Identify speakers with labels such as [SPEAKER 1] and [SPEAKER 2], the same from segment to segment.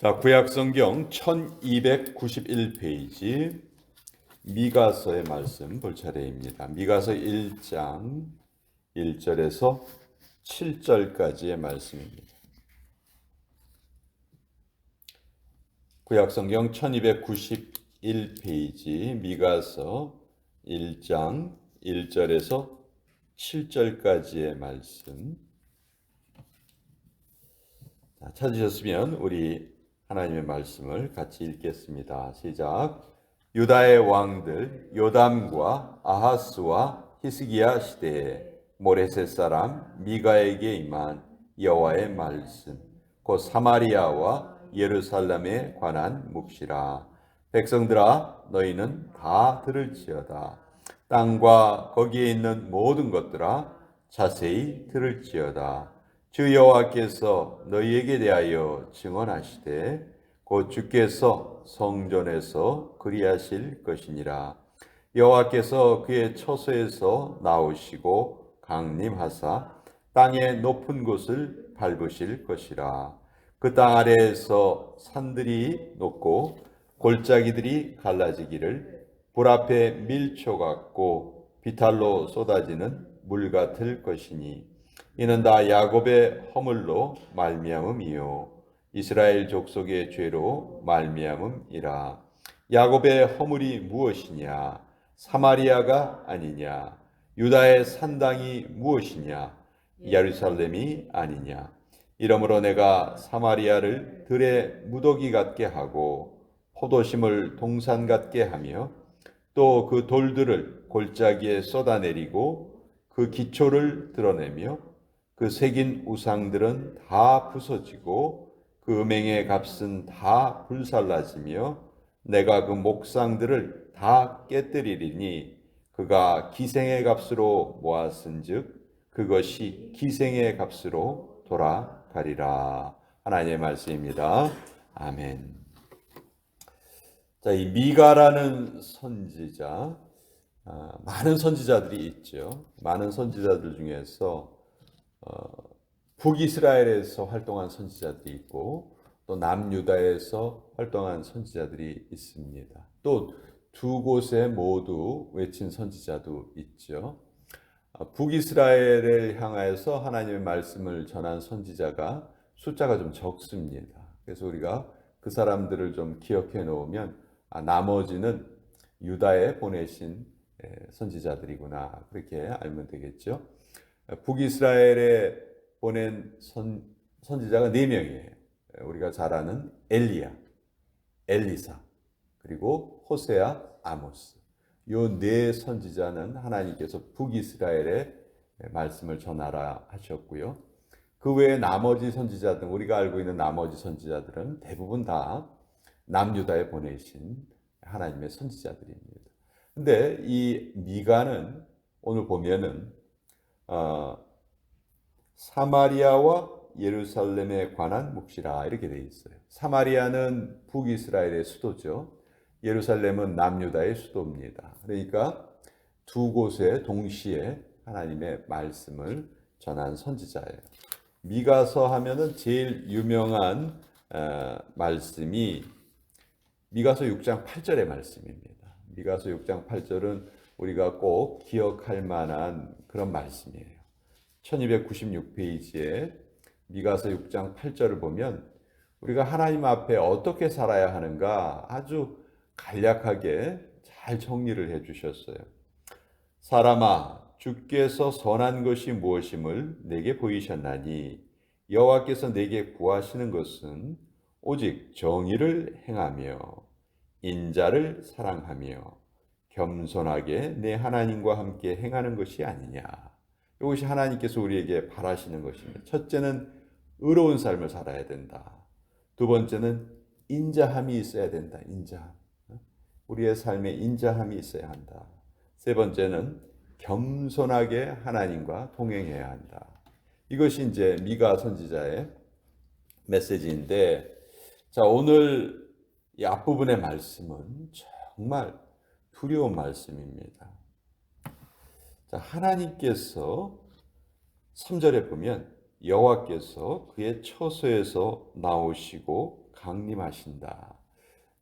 [SPEAKER 1] 자, 구약성경 1291페이지 미가서의 말씀 볼 차례입니다. 미가서 1장 1절에서 7절까지의 말씀입니다. 구약성경 1291페이지 미가서 1장 1절에서 7절까지의 말씀. 찾으셨으면 우리 하나님의 말씀을 같이 읽겠습니다. 시작. 유다의 왕들 요담과 아하스와 히스기야 시대에 모레셋 사람 미가에게 임한 여호와의 말씀 곧 사마리아와 예루살렘에 관한 묵시라. 백성들아 너희는 다 들을지어다. 땅과 거기에 있는 모든 것들아 자세히 들을지어다. 주 여호와께서 너희에게 대하여 증언하시되 곧 주께서 성전에서 그리하실 것이니라. 여호와께서 그의 처소에서 나오시고 강림하사 땅의 높은 곳을 밟으실 것이라. 그 땅 아래에서 산들이 녹고 골짜기들이 갈라지기를 불 앞에 밀초 같고 비탈로 쏟아지는 물 같을 것이니 이는 다 야곱의 허물로 말미암음이요 이스라엘 족속의 죄로 말미암음이라. 야곱의 허물이 무엇이냐? 사마리아가 아니냐? 유다의 산당이 무엇이냐? 예루살렘이 아니냐? 이러므로 내가 사마리아를 들의 무더기 같게 하고 포도심을 동산 같게 하며 또 그 돌들을 골짜기에 쏟아내리고 그 기초를 드러내며 그 새긴 우상들은 다 부서지고 그 음행의 값은 다 불살라지며 내가 그 목상들을 다 깨뜨리리니 그가 기생의 값으로 모았은즉 그것이 기생의 값으로 돌아가리라. 하나님의 말씀입니다. 아멘. 자, 이 미가라는 선지자, 많은 선지자들이 있죠. 많은 선지자들 중에서 북이스라엘에서 활동한 선지자들이 있고 또 남유다에서 활동한 선지자들이 있습니다. 또 두 곳에 모두 외친 선지자도 있죠. 북이스라엘을 향하여서 하나님의 말씀을 전한 선지자가 숫자가 좀 적습니다. 그래서 우리가 그 사람들을 좀 기억해 놓으면 나머지는 유다에 보내신 선지자들이구나 그렇게 알면 되겠죠. 북이스라엘에 보낸 선지자가 4명이에요. 우리가 잘 아는 엘리야, 엘리사, 그리고 호세아, 아모스. 요 4 선지자는 하나님께서 북이스라엘에 말씀을 전하라 하셨고요. 그 외에 나머지 선지자들, 우리가 알고 있는 나머지 선지자들은 대부분 다 남유다에 보내신 하나님의 선지자들입니다. 근데 이 미가는 오늘 보면은 사마리아와 예루살렘에 관한 묵시라 이렇게 되어 있어요. 사마리아는 북이스라엘의 수도죠. 예루살렘은 남유다의 수도입니다. 그러니까 두 곳에 동시에 하나님의 말씀을 전한 선지자예요. 미가서 하면은 제일 유명한 말씀이 미가서 6장 8절의 말씀입니다. 미가서 6장 8절은 우리가 꼭 기억할 만한 그런 말씀이에요. 1296페이지에 미가서 6장 8절을 보면 우리가 하나님 앞에 어떻게 살아야 하는가 아주 간략하게 잘 정리를 해 주셨어요. 사람아, 주께서 선한 것이 무엇임을 내게 보이셨나니 여호와께서 내게 구하시는 것은 오직 정의를 행하며 인자를 사랑하며 겸손하게 내 하나님과 함께 행하는 것이 아니냐. 이것이 하나님께서 우리에게 바라시는 것입니다. 첫째는 의로운 삶을 살아야 된다. 두 번째는 인자함이 있어야 된다. 인자함. 우리의 삶에 인자함이 있어야 한다. 세 번째는 겸손하게 하나님과 동행해야 한다. 이것이 이제 미가 선지자의 메시지인데, 자, 오늘 이 앞부분의 말씀은 정말 두려운 말씀입니다. 자, 하나님께서 3절에 보면 여호와께서 그의 처소에서 나오시고 강림하신다.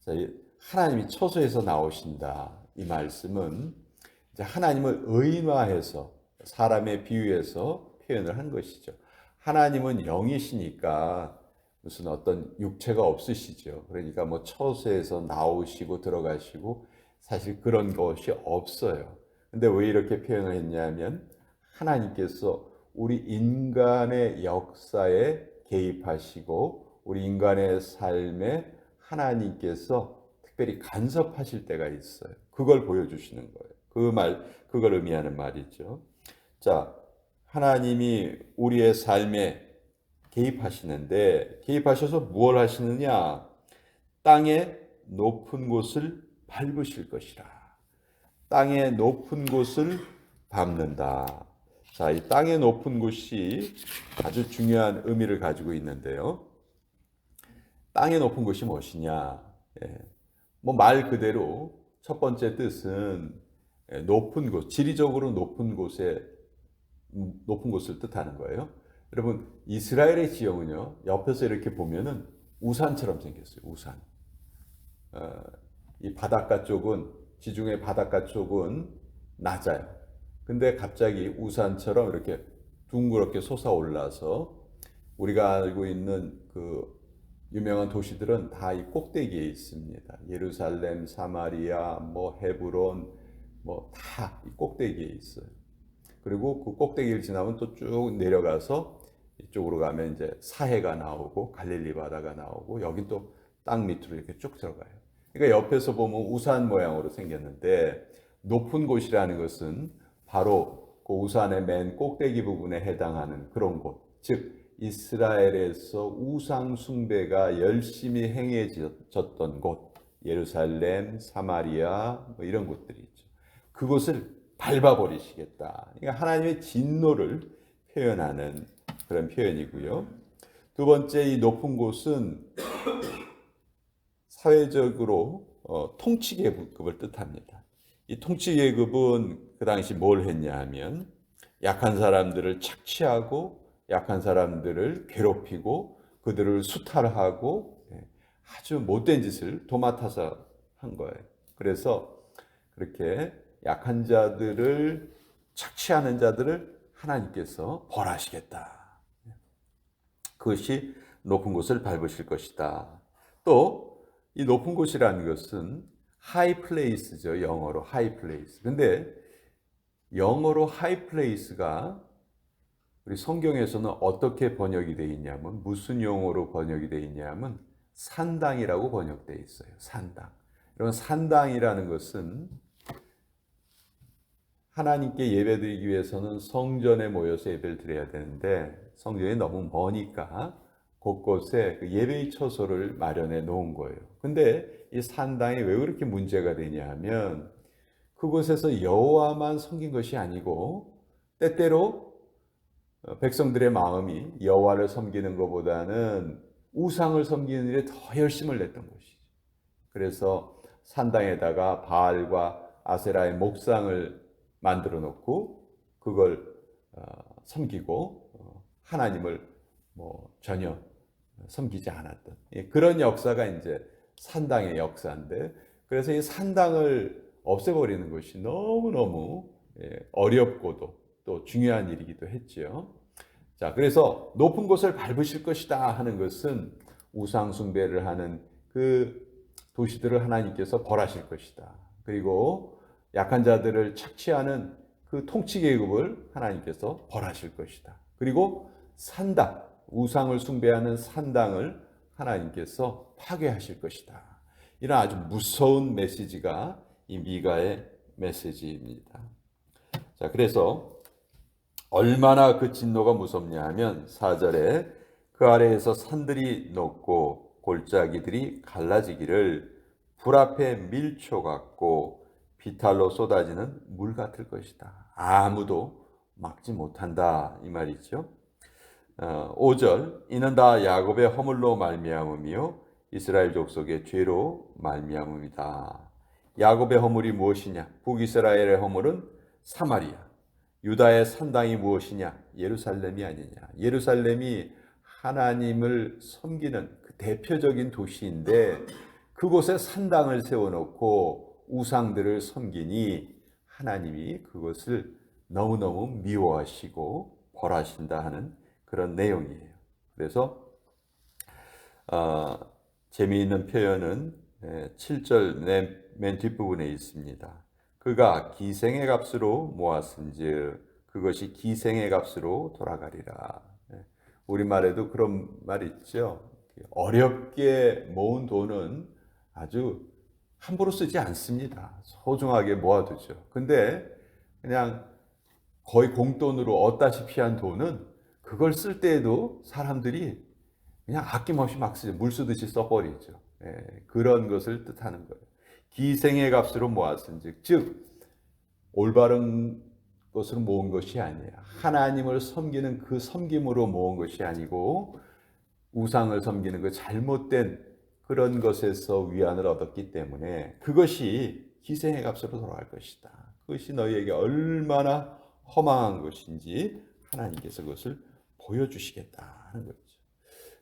[SPEAKER 1] 자, 하나님이 처소에서 나오신다. 이 말씀은 이제 하나님을 의인화해서 사람의 비유해서 표현을 한 것이죠. 하나님은 영이시니까 무슨 어떤 육체가 없으시죠. 그러니까 뭐 처소에서 나오시고 들어가시고 사실 그런 것이 없어요. 근데 왜 이렇게 표현을 했냐면 하나님께서 우리 인간의 역사에 개입하시고 우리 인간의 삶에 하나님께서 특별히 간섭하실 때가 있어요. 그걸 보여주시는 거예요. 그걸 의미하는 말이죠. 자, 하나님이 우리의 삶에 개입하시는데 개입하셔서 무엇을 하시느냐? 땅의 높은 곳을 밟으실 것이라. 땅의 높은 곳을 밟는다. 자, 이 땅의 높은 곳이 아주 중요한 의미를 가지고 있는데요. 땅의 높은 곳이 무엇이냐? 뭐 말 그대로 첫 번째 뜻은 높은 곳, 지리적으로 높은 곳을 뜻하는 거예요. 여러분, 이스라엘의 지형은요, 옆에서 이렇게 보면은 우산처럼 생겼어요. 우산. 이 바닷가 쪽은, 지중해 바닷가 쪽은 낮아요. 근데 갑자기 우산처럼 이렇게 둥그렇게 솟아올라서 우리가 알고 있는 그 유명한 도시들은 다 이 꼭대기에 있습니다. 예루살렘, 사마리아, 뭐 헤브론, 뭐 다 이 꼭대기에 있어요. 그리고 그 꼭대기를 지나면 또 쭉 내려가서 이쪽으로 가면 이제 사해가 나오고 갈릴리 바다가 나오고 여긴 또 땅 밑으로 이렇게 쭉 들어가요. 그러니까 옆에서 보면 우산 모양으로 생겼는데 높은 곳이라는 것은 바로 그 우산의 맨 꼭대기 부분에 해당하는 그런 곳, 즉 이스라엘에서 우상 숭배가 열심히 행해졌던 곳, 예루살렘, 사마리아 뭐 이런 곳들이 있죠. 그곳을 밟아버리시겠다. 그러니까 하나님의 진노를 표현하는 그런 표현이고요. 두 번째, 이 높은 곳은 사회적으로 통치계급을 뜻합니다. 이 통치계급은 그 당시 뭘 했냐 하면 약한 사람들을 착취하고 약한 사람들을 괴롭히고 그들을 수탈하고 아주 못된 짓을 도맡아서 한 거예요. 그래서 그렇게 약한 자들을 착취하는 자들을 하나님께서 벌하시겠다. 그것이 높은 곳을 밟으실 것이다. 또 이 높은 곳이라는 것은 하이 플레이스죠. 영어로 하이 플레이스. 근데 영어로 하이 플레이스가 우리 성경에서는 어떻게 번역이 되어 있냐면 무슨 용어로 번역이 되어 있냐면 산당이라고 번역되어 있어요. 산당. 이런 산당이라는 것은 하나님께 예배드리기 위해서는 성전에 모여서 예배를 드려야 되는데 성전이 너무 머니까 곳곳에 그 예배의 처소를 마련해 놓은 거예요. 근데 이 산당이 왜 그렇게 문제가 되냐 하면 그곳에서 여호와만 섬긴 것이 아니고 때때로 백성들의 마음이 여호와를 섬기는 것보다는 우상을 섬기는 일에 더 열심을 냈던 것이죠. 그래서 산당에다가 바알과 아세라의 목상을 만들어 놓고 그걸 섬기고 하나님을 뭐 전혀 섬기지 않았던 그런 역사가 이제 산당의 역사인데, 그래서 이 산당을 없애버리는 것이 너무너무 어렵고도 또 중요한 일이기도 했지요. 자, 그래서 높은 곳을 밟으실 것이다 하는 것은 우상 숭배를 하는 그 도시들을 하나님께서 벌하실 것이다. 그리고 약한 자들을 착취하는 그 통치 계급을 하나님께서 벌하실 것이다. 그리고 산당, 우상을 숭배하는 산당을 하나님께서 파괴하실 것이다. 이런 아주 무서운 메시지가 이 미가의 메시지입니다. 자, 그래서 얼마나 그 진노가 무섭냐 하면 4절에 그 아래에서 산들이 녹고 골짜기들이 갈라지기를 불 앞에 밀초 같고 비탈로 쏟아지는 물 같을 것이다. 아무도 막지 못한다 이 말이죠. 5절 이는 다 야곱의 허물로 말미암음이요 이스라엘 족속의 죄로 말미암음이다. 야곱의 허물이 무엇이냐? 북이스라엘의 허물은 사마리아. 유다의 산당이 무엇이냐? 예루살렘이 아니냐. 예루살렘이 하나님을 섬기는 그 대표적인 도시인데 그곳에 산당을 세워놓고 우상들을 섬기니 하나님이 그것을 너무너무 미워하시고 벌하신다 하는 그런 내용이에요. 그래서 재미있는 표현은 7절 맨 뒷부분에 있습니다. 그가 기생의 값으로 모았은즉 그것이 기생의 값으로 돌아가리라. 우리말에도 그런 말 있죠. 어렵게 모은 돈은 아주 함부로 쓰지 않습니다. 소중하게 모아두죠. 근데 그냥 거의 공돈으로 얻다시피 한 돈은 그걸 쓸 때에도 사람들이 그냥 아낌없이 막 쓰죠. 물 쓰듯이 써버리죠. 그런 것을 뜻하는 거예요. 기생의 값으로 모았은즉, 즉 올바른 것으로 모은 것이 아니에요. 하나님을 섬기는 그 섬김으로 모은 것이 아니고 우상을 섬기는 그 잘못된 그런 것에서 위안을 얻었기 때문에 그것이 기생의 값으로 돌아갈 것이다. 그것이 너희에게 얼마나 허망한 것인지 하나님께서 그것을 보여주시겠다 하는 거죠.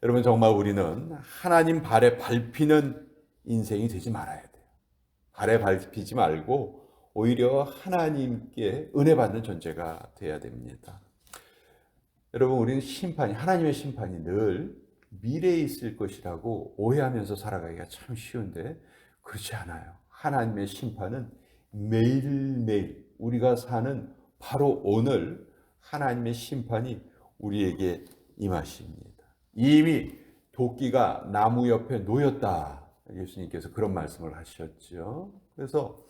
[SPEAKER 1] 여러분, 정말 우리는 하나님 발에 밟히는 인생이 되지 말아야 돼요. 발에 밟히지 말고 오히려 하나님께 은혜 받는 존재가 되어야 됩니다. 여러분, 우리는 하나님의 심판이 늘 미래에 있을 것이라고 오해하면서 살아가기가 참 쉬운데 그렇지 않아요. 하나님의 심판은 매일매일 우리가 사는 바로 오늘 하나님의 심판이 우리에게 임하십니다. 이미 도끼가 나무 옆에 놓였다. 예수님께서 그런 말씀을 하셨죠. 그래서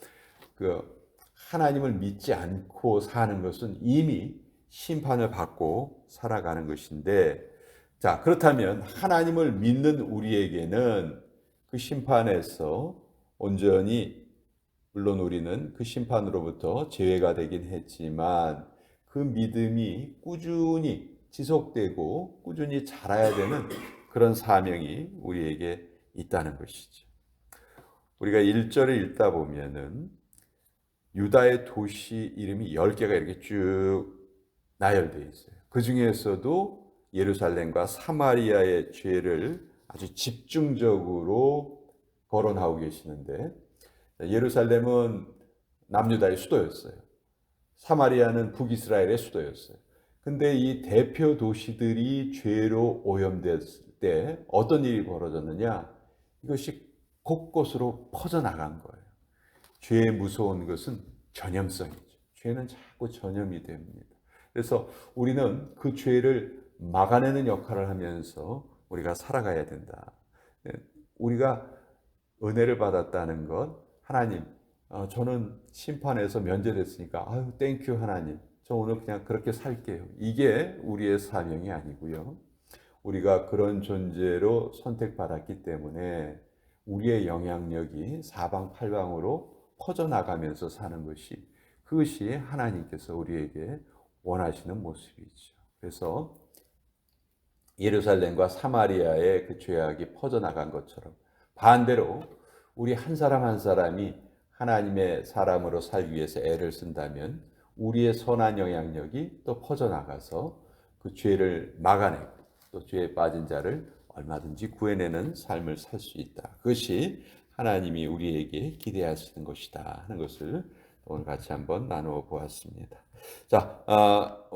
[SPEAKER 1] 하나님을 믿지 않고 사는 것은 이미 심판을 받고 살아가는 것인데, 자, 그렇다면 하나님을 믿는 우리에게는 그 심판에서 온전히, 물론 우리는 그 심판으로부터 제외가 되긴 했지만 그 믿음이 꾸준히 지속되고 꾸준히 자라야 되는 그런 사명이 우리에게 있다는 것이죠. 우리가 1절을 읽다 보면은 유다의 도시 이름이 10개가 이렇게 쭉 나열되어 있어요. 그 중에서도 예루살렘과 사마리아의 죄를 아주 집중적으로 거론하고 계시는데, 예루살렘은 남유다의 수도였어요. 사마리아는 북이스라엘의 수도였어요. 근데 이 대표 도시들이 죄로 오염됐을 때 어떤 일이 벌어졌느냐? 이것이 곳곳으로 퍼져나간 거예요. 죄의 무서운 것은 전염성이죠. 죄는 자꾸 전염이 됩니다. 그래서 우리는 그 죄를 막아내는 역할을 하면서 우리가 살아가야 된다. 우리가 은혜를 받았다는 것, 하나님, 저는 심판에서 면제됐으니까 아유 땡큐 하나님, 저 오늘 그냥 그렇게 살게요. 이게 우리의 사명이 아니고요. 우리가 그런 존재로 선택받았기 때문에 우리의 영향력이 사방팔방으로 퍼져나가면서 사는 것이, 그것이 하나님께서 우리에게 원하시는 모습이죠. 그래서 예루살렘과 사마리아의 그 죄악이 퍼져나간 것처럼 반대로 우리 한 사람 한 사람이 하나님의 사람으로 살기 위해서 애를 쓴다면 우리의 선한 영향력이 또 퍼져나가서 그 죄를 막아내고 또 죄에 빠진 자를 얼마든지 구해내는 삶을 살 수 있다. 그것이 하나님이 우리에게 기대하시는 것이다 하는 것을 오늘 같이 한번 나누어 보았습니다. 자, 오늘